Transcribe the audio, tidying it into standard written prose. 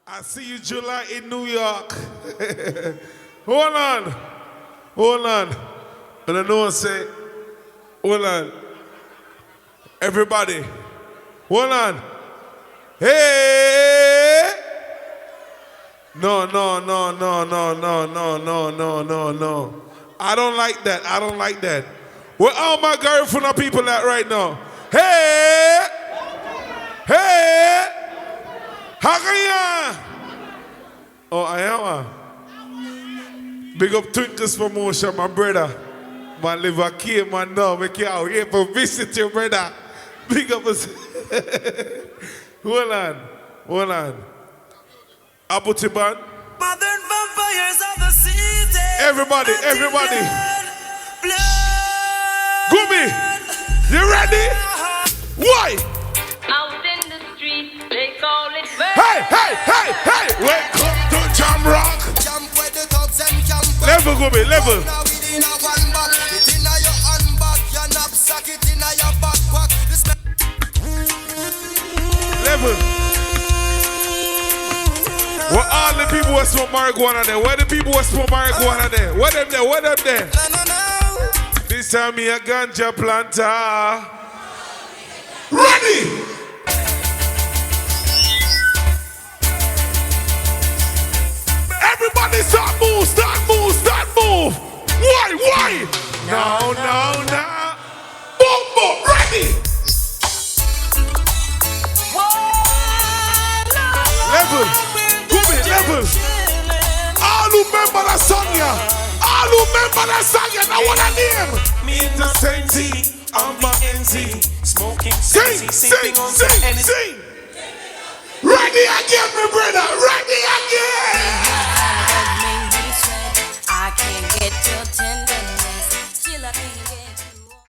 I see you July in New York. Hold on. Hold on. And I know I say, hold on. Everybody. Hold on. Hey! No. I don't like that. I don't like that. Where all my girlfriend and people at right now? Hey! Hey! How can you? Oh, I am. Big up Twinkles Promotion, my brother. Man live a key, man now. Make you out here for visit your brother. Big up us. Hold on. Hold on. Abutiban. Modern vampires of the city. Everybody. GUBY, you ready? Why? Out in the street, they call it murder. Hey! Welcome to Jam Rock. Level, GUBY, level. Level. Where all the people who smoke marijuana there? Where the people who smoke marijuana there? Where them there? Where them there? This time me a ganja planter. Ready! Everybody start move. Why? No. Boom, ready! Level. GUBY, level. All who remember that song, now what I name? Me in the same tea, on my NZ, smoking, Sing. Ready again,